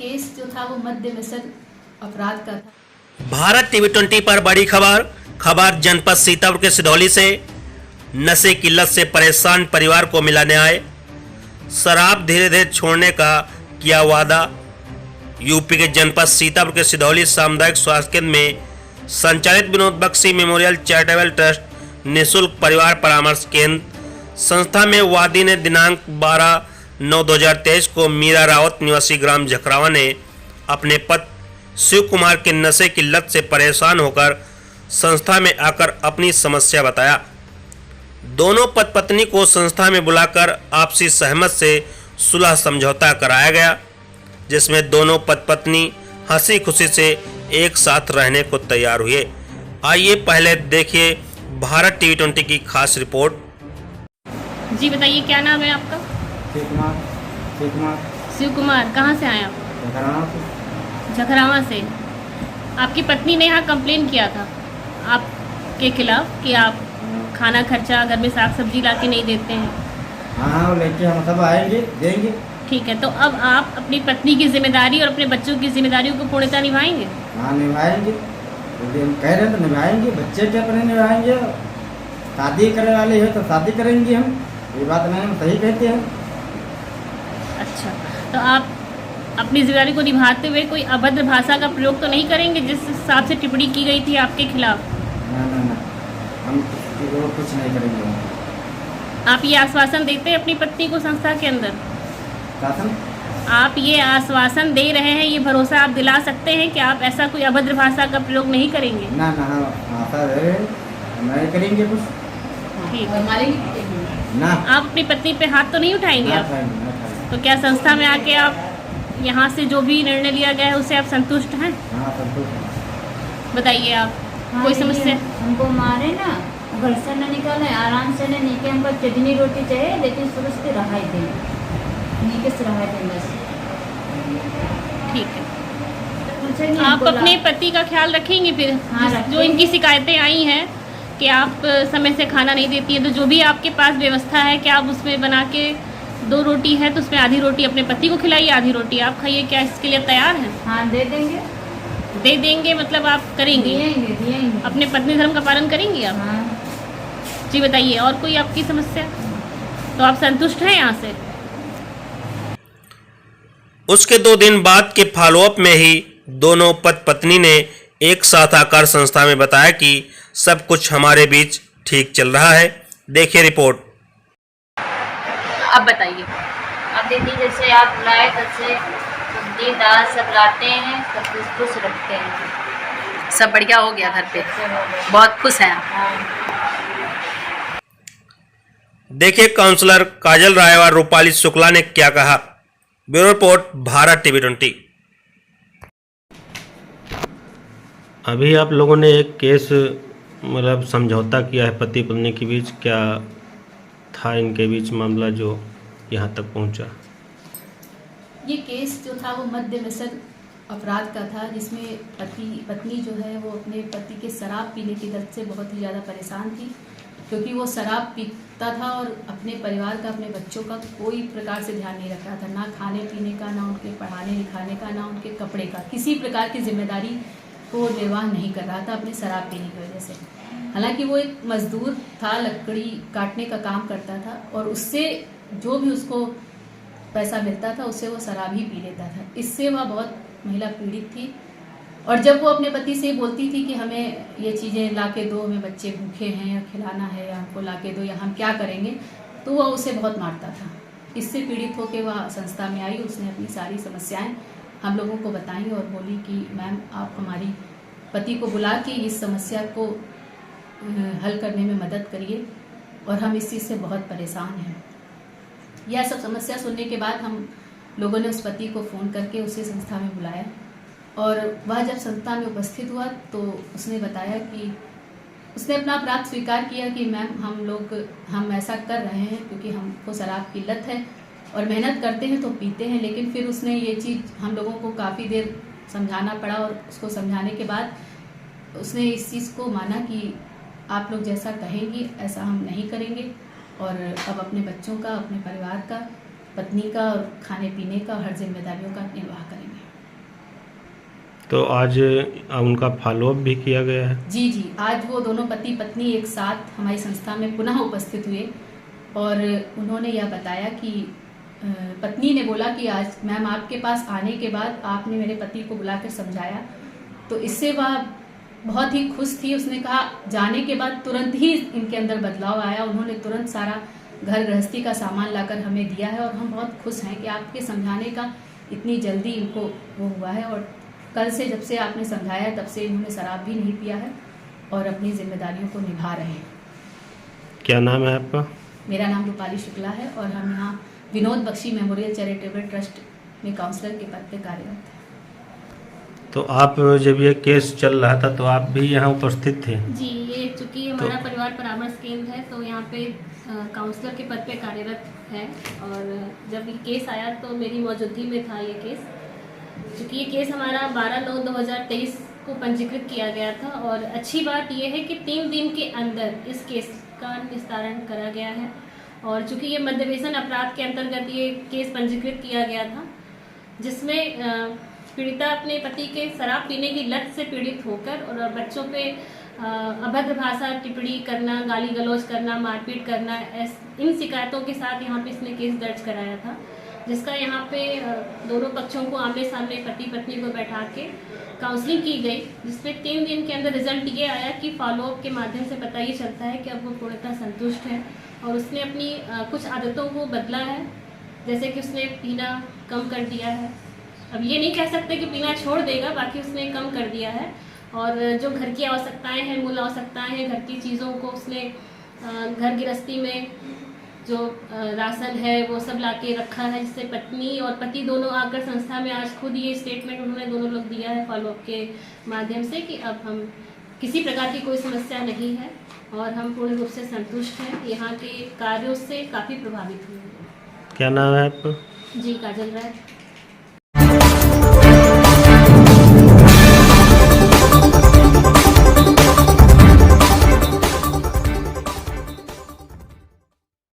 Case जो था वो मध्य व्यसन अपराध का था। भारत टीवी 20 पर बड़ी खबर जनपद सीतापुर के सिधौली से। नशे की लत से परेशान परिवार को मिला न्याय। शराब धीरे धीरे छोड़ने का किया वादा। यूपी के जनपद सीतापुर के सिधौली सामुदायिक स्वास्थ्य केंद्र में संचालित Vinod Bakshi memorial charitable trust निःशुल्क परिवार परामर्श केंद्र संस्था में वादी ने दिनांक 12/9/2023 को मीरा रावत निवासी ग्राम झखरावा ने अपने पति शिव कुमार के नशे की लत से परेशान होकर संस्था में आकर अपनी समस्या बताया। दोनों पति पत्नी को संस्था में बुलाकर आपसी सहमत से सुलह समझौता कराया गया, जिसमें दोनों पति पत्नी हंसी खुशी से एक साथ रहने को तैयार हुए। आइए पहले देखिए भारत टीवी 20 की खास रिपोर्ट। जी बताइए, क्या नाम है आपका? शिव कुमार। कहाँ से आए आप? झखरावा से। आपकी पत्नी ने यहाँ कंप्लेन किया था आपके खिलाफ कि आप खाना खर्चा घर में साग सब्जी ला के नहीं देते हैं। हाँ, लेके हम सब आएंगे, देंगे। ठीक है, तो अब आप अपनी पत्नी की जिम्मेदारी और अपने बच्चों की जिम्मेदारियों को पूर्णतः निभाएंगे? हाँ, निभाएंगे। यदि हम कह रहे हैं तो निभाएंगे। बच्चे के अपने निभाएंगे। शादी करने वाले हैं तो शादी करेंगे हम। ये बात नहीं, हम सही कहते हैं। अच्छा, तो आप अपनी जिम्मेदारी को निभाते हुए कोई अभद्र भाषा का प्रयोग तो नहीं करेंगे जिस हिसाब से टिप्पणी की गई थी आपके खिलाफ? ना, हम कुछ नहीं करेंगे। आप ये आश्वासन देते हैं अपनी पत्नी को संस्था के अंदर? शासन? आप ये आश्वासन दे रहे हैं, ये भरोसा आप दिला सकते हैं कि आप ऐसा कोई अभद्र भाषा का प्रयोग नहीं करेंगे? ना, हम आशा दे रहे हैं, नहीं करेंगे कुछ। ठीक है। ना, आप अपनी पत्नी पे हाथ तो नहीं उठाएंगे आप? ना। तो क्या संस्था में आके आप यहाँ से जो भी निर्णय लिया गया है उससे आप संतुष्ट हैं? हाँ, संतुष्ट। बताइए आप। हाँ, कोई समस्या? हमको मारे ना, घर से न निकाले, आराम से न नीचे हमको चटनी रोटी चाहिए, लेकिन सुबह से रहाई दे, नीचे से रहाई दे बस। ठीक है, आप अपने पति का ख्याल रखेंगे फिर? हाँ, जो इनकी शिकायतें आई हैं कि आप समय से खाना नहीं देती है, तो जो भी आपके पास व्यवस्था है क्या आप उसमें बना के 2 रोटी है तो उसमें आधी रोटी अपने पति को खिलाइए, आधी रोटी आप खाइए। क्या इसके लिए तैयार हैं? हाँ, दे देंगे। दे देंगे मतलब आप करेंगे? दिएंगे। अपने पत्नी धर्म का पालन करेंगी आप? हाँ। जी बताइए, और कोई आपकी समस्या? तो आप संतुष्ट हैं यहाँ से? उसके 2 दिन बाद के फॉलोअप में ही दोनों पति पत्नी ने एक साथ आकर संस्था में बताया कि सब कुछ हमारे बीच ठीक चल रहा है। देखिए रिपोर्ट। अब बताइए। अब दीदी जैसे आप लाए तब से सब्जी दाल सब लाते हैं, सब कुछ खुश रखते हैं। सब बढ़िया हो गया घर पे? अच्छे हो गए। बहुत खुश हैं आप? हाँ। देखिए काउंसलर काजल राय और रूपाली शुक्ला ने क्या कहा। Bureau report Bharat TV 20। अभी आप लोगों ने एक केस मतलब समझौता किया है पति पत्नी के बीच, क्या था इनके बीच मामला जो यहाँ तक पहुँचा? ये केस जो था वो मध्य व्यसन अपराध का था, जिसमें पत्नी जो है वो अपने पति के शराब पीने की लत से बहुत ही ज़्यादा परेशान थी, क्योंकि वो शराब पीता था और अपने परिवार का, अपने बच्चों का कोई प्रकार से ध्यान नहीं रखा था, ना खाने पीने का, ना उनके पढ़ाने लिखाने का, ना उनके कपड़े का, किसी प्रकार की जिम्मेदारी को निर्वाह नहीं कर रहा था अपने शराब पीने की वजह से। हालांकि वो एक मजदूर था, लकड़ी काटने का काम करता था और उससे जो भी उसको पैसा मिलता था उससे वो शराब ही पी लेता था। इससे वह बहुत महिला पीड़ित थी और जब वो अपने पति से बोलती थी कि हमें ये चीज़ें ला के दो, हमें बच्चे भूखे हैं या खिलाना है या हमको ला के दो या हम क्या करेंगे, तो वह उसे बहुत मारता था। इससे पीड़ित होकर वह संस्था में आई। उसने अपनी सारी समस्याएं हम लोगों को बताई और बोली कि मैम आप हमारी पति को बुला के इस समस्या को हल करने में मदद करिए और हम इस चीज़ से बहुत परेशान हैं। यह सब समस्या सुनने के बाद हम लोगों ने उस पति को फ़ोन करके उसे संस्था में बुलाया और वह जब संस्था में उपस्थित हुआ तो उसने बताया कि उसने अपना अपराध स्वीकार किया कि मैम हम ऐसा कर रहे हैं क्योंकि हमको शराब की लत है और मेहनत करते हैं तो पीते हैं। लेकिन फिर उसने ये चीज़ हम लोगों को काफ़ी देर समझाना पड़ा और उसको समझाने के बाद उसने इस चीज़ को माना कि आप लोग जैसा कहेंगी ऐसा हम नहीं करेंगे और अब अपने बच्चों का, अपने परिवार का, पत्नी का और खाने पीने का, हर जिम्मेदारियों का निर्वाह करेंगे। तो आज उनका फॉलोअप भी किया गया है? जी जी, आज वो दोनों पति पत्नी एक साथ हमारी संस्था में पुनः उपस्थित हुए और उन्होंने यह बताया कि पत्नी ने बोला कि आज मैम आपके पास आने के बाद आपने मेरे पति को बुलाकर समझाया, तो इससे वह बहुत ही खुश थी। उसने कहा जाने के बाद तुरंत ही इनके अंदर बदलाव आया, उन्होंने तुरंत सारा घर गृहस्थी का सामान लाकर हमें दिया है और हम बहुत खुश हैं कि आपके समझाने का इतनी जल्दी इनको वो हुआ है। और कल से जब से आपने समझाया तब से इन्होंने शराब भी नहीं पिया है और अपनी जिम्मेदारियों को निभा रहे हैं। क्या नाम है आपका? मेरा नाम रूपाली शुक्ला है और हम यहाँ Vinod Bakshi memorial charitable trust में काउंसलर के पद पर कार्यरत हैं। तो आप जब ये केस चल रहा था तो आप भी यहाँ उपस्थित थे? जी, ये चूँकि हमारा परिवार परामर्श केंद्र है तो यहाँ पे काउंसलर के पद पे कार्यरत है और जब ये केस आया तो मेरी मौजूदगी में था ये केस। चूँकि ये केस हमारा 12/9/2023 को पंजीकृत किया गया था और अच्छी बात ये है कि 3 दिन के अंदर इस केस का निस्तारण करा गया है। और चूँकि ये मद्य व्यसन अपराध के अंतर्गत ये केस पंजीकृत किया गया था, जिसमें पीड़िता अपने पति के शराब पीने की लत से पीड़ित होकर और बच्चों पे अभद्र भाषा टिप्पणी करना, गाली गलौज करना, मारपीट करना, इन शिकायतों के साथ यहाँ पे इसने केस दर्ज कराया था, जिसका यहाँ पे दोनों पक्षों को आमने सामने पति पत्नी को बैठा के काउंसलिंग की गई, जिसमें 3 दिन के अंदर रिजल्ट ये आया कि फॉलोअप के माध्यम से पता ये चलता है कि अब वो पूर्णतः संतुष्ट है और उसने अपनी कुछ आदतों को बदला है, जैसे कि उसने पीना कम कर दिया है। अब ये नहीं कह सकते कि पीना छोड़ देगा, बाकी उसने कम कर दिया है और जो घर की आवश्यकताएं हैं, मूल आवश्यकताएं हैं, घर की चीज़ों को उसने घर गृहस्थी में जो राशन है वो सब लाके रखा है, जिससे पत्नी और पति दोनों आकर संस्था में आज खुद ये स्टेटमेंट उन्होंने दोनों लोग दिया है फॉलोअप के माध्यम से कि अब हम किसी प्रकार की कोई समस्या नहीं है और हम पूर्ण रूप से संतुष्ट हैं। यहाँ के कार्यों से काफ़ी प्रभावित हुए हैं। क्या नाम है आपका? जी, काजल राय।